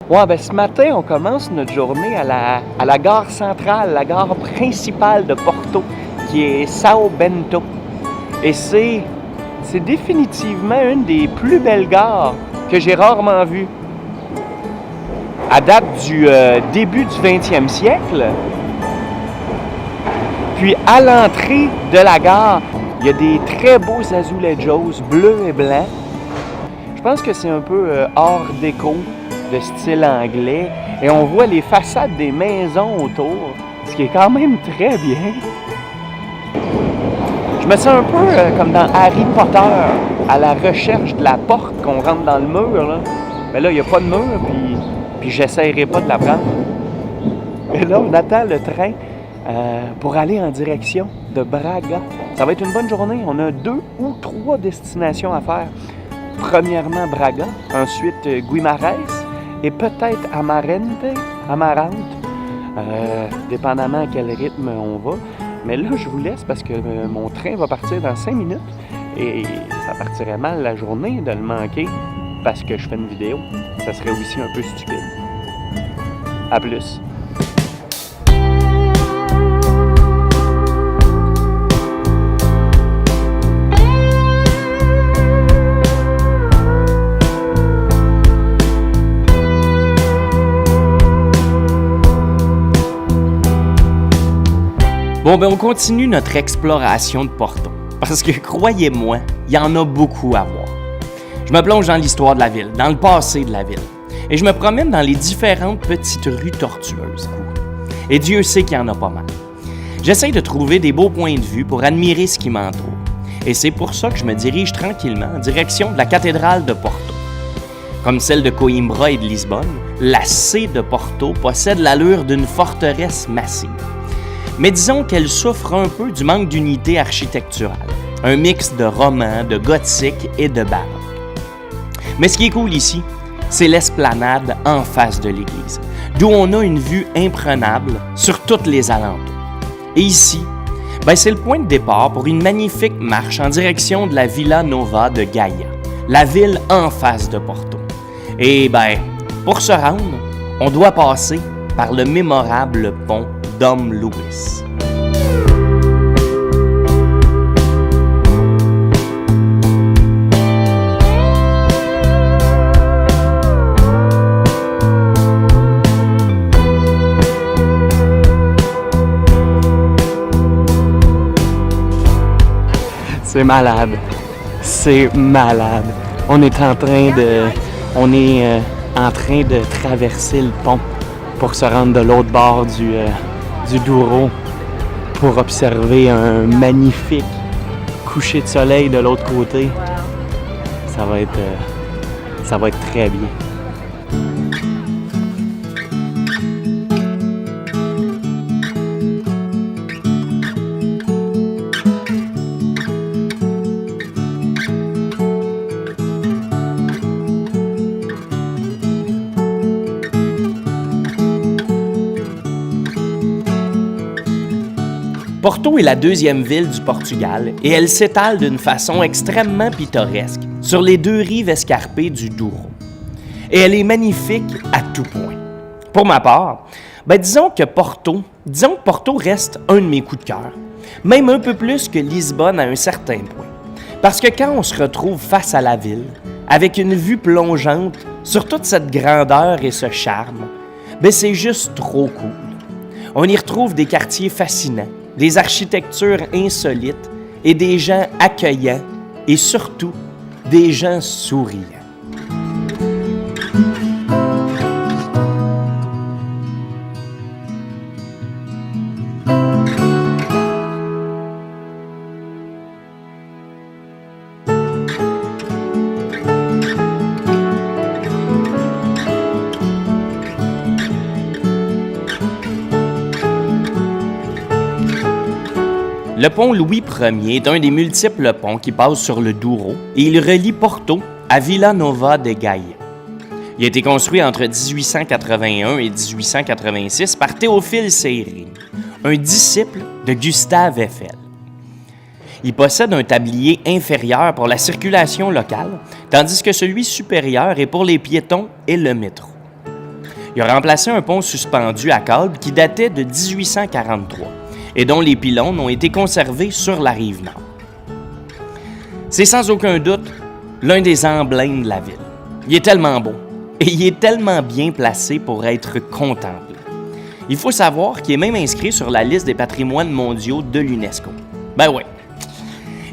Ouais, ben ce matin, on commence notre journée à la gare centrale, la gare principale de Porto, qui est São Bento. Et c'est définitivement une des plus belles gares que j'ai rarement vues. À date du début du 20e siècle. Puis à l'entrée de la gare, il y a des très beaux azulejos bleus et blancs. Je pense que c'est un peu art déco de style anglais. Et on voit les façades des maisons autour, ce qui est quand même très bien. Je me sens un peu comme dans Harry Potter, à la recherche de la porte qu'on rentre dans le mur. Là. Mais là, il n'y a pas de mur, puis j'essaierai pas de la prendre. Et là, on attend le train pour aller en direction de Braga. Ça va être une bonne journée. On a 2 ou 3 destinations à faire. Premièrement, Braga, ensuite Guimarães et peut-être Amarante, dépendamment à quel rythme on va. Mais là, je vous laisse parce que mon train va partir dans 5 minutes et ça partirait mal la journée de le manquer parce que je fais une vidéo. Ça serait aussi un peu stupide. À plus! Bon, ben on continue notre exploration de Porto. Parce que, croyez-moi, il y en a beaucoup à voir. Je me plonge dans l'histoire de la ville, dans le passé de la ville. Et je me promène dans les différentes petites rues tortueuses. Et Dieu sait qu'il y en a pas mal. J'essaie de trouver des beaux points de vue pour admirer ce qui m'entoure. Et c'est pour ça que je me dirige tranquillement en direction de la cathédrale de Porto. Comme celle de Coimbra et de Lisbonne, la C de Porto possède l'allure d'une forteresse massive. Mais disons qu'elle souffre un peu du manque d'unité architecturale. Un mix de roman, de gothique et de baroque. Mais ce qui est cool ici, c'est l'esplanade en face de l'église, d'où on a une vue imprenable sur toutes les alentours. Et ici, ben c'est le point de départ pour une magnifique marche en direction de la Vila Nova de Gaia, la ville en face de Porto. Et ben, pour se rendre, on doit passer par le mémorable pont Dom Luís. C'est malade. C'est malade. On est en train de traverser le pont pour se rendre de l'autre bord du Douro pour observer un magnifique coucher de soleil de l'autre côté. Ça va être très bien. Porto est la deuxième ville du Portugal et elle s'étale d'une façon extrêmement pittoresque sur les 2 rives escarpées du Douro. Et elle est magnifique à tout point. Pour ma part, disons que Porto reste un de mes coups de cœur, même un peu plus que Lisbonne à un certain point. Parce que quand on se retrouve face à la ville, avec une vue plongeante sur toute cette grandeur et ce charme, c'est juste trop cool. On y retrouve des quartiers fascinants, des architectures insolites et des gens accueillants et surtout des gens souriants. Le pont Louis Ier est un des multiples ponts qui passent sur le Douro et il relie Porto à Vila Nova de Gaia. Il a été construit entre 1881 et 1886 par Théophile Seyrig, un disciple de Gustave Eiffel. Il possède un tablier inférieur pour la circulation locale, tandis que celui supérieur est pour les piétons et le métro. Il a remplacé un pont suspendu à câble qui datait de 1843 et dont les pylônes ont été conservés sur la rive nord. C'est sans aucun doute l'un des emblèmes de la ville. Il est tellement beau et il est tellement bien placé pour être contemplé. Il faut savoir qu'il est même inscrit sur la liste des patrimoines mondiaux de l'UNESCO. Ben oui.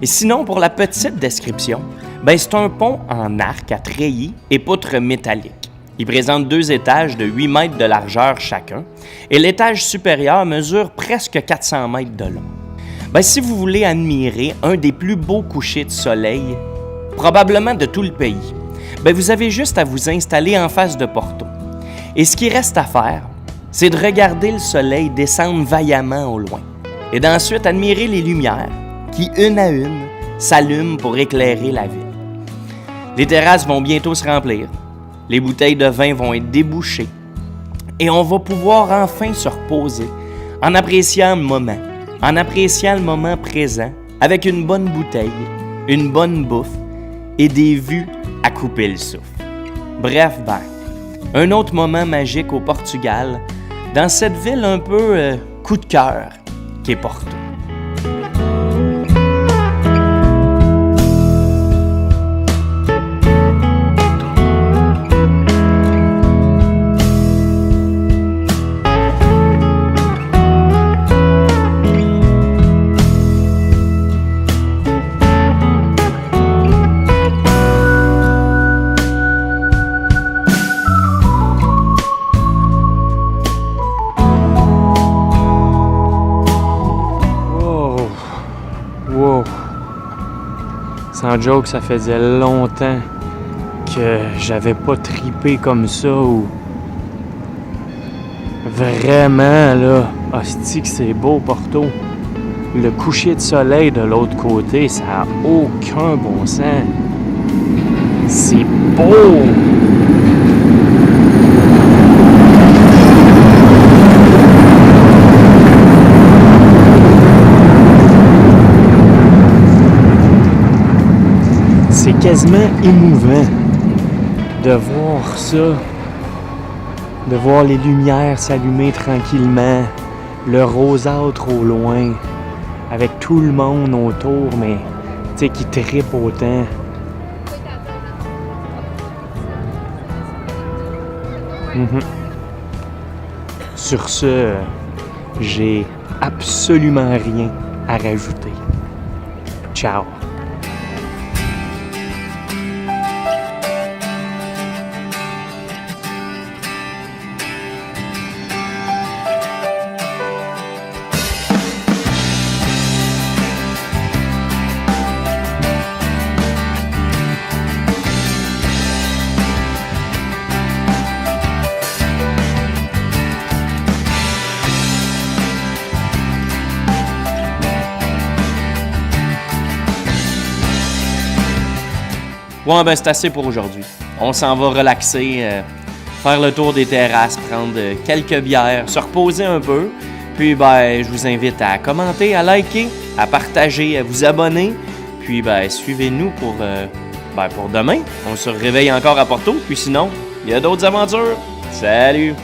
Et sinon, pour la petite description, c'est un pont en arc à treillis et poutres métalliques. Il présente 2 étages de 8 mètres de largeur chacun et l'étage supérieur mesure presque 400 mètres de long. Si vous voulez admirer un des plus beaux couchers de soleil, probablement de tout le pays, vous avez juste à vous installer en face de Porto. Et ce qui reste à faire, c'est de regarder le soleil descendre vaillamment au loin et d'ensuite admirer les lumières qui, une à une, s'allument pour éclairer la ville. Les terrasses vont bientôt se remplir, les bouteilles de vin vont être débouchées et on va pouvoir enfin se reposer en appréciant le moment présent avec une bonne bouteille, une bonne bouffe et des vues à couper le souffle. Bref, un autre moment magique au Portugal, dans cette ville un peu coup de cœur qu'est Porto. Wow! Sans joke, ça faisait longtemps que j'avais pas tripé comme ça ou... Vraiment, là, hostie que c'est beau, Porto. Le coucher de soleil de l'autre côté, ça n'a aucun bon sens. C'est beau! C'est quasiment émouvant de voir ça, de voir les lumières s'allumer tranquillement, le rosâtre au loin, avec tout le monde autour, mais tu sais, qui trippe autant. Sur ce, j'ai absolument rien à rajouter. Ciao! Ouais, c'est assez pour aujourd'hui. On s'en va relaxer, faire le tour des terrasses, prendre quelques bières, se reposer un peu. Puis, je vous invite à commenter, à liker, à partager, à vous abonner. Puis, suivez-nous pour demain. On se réveille encore à Porto. Puis sinon, il y a d'autres aventures. Salut!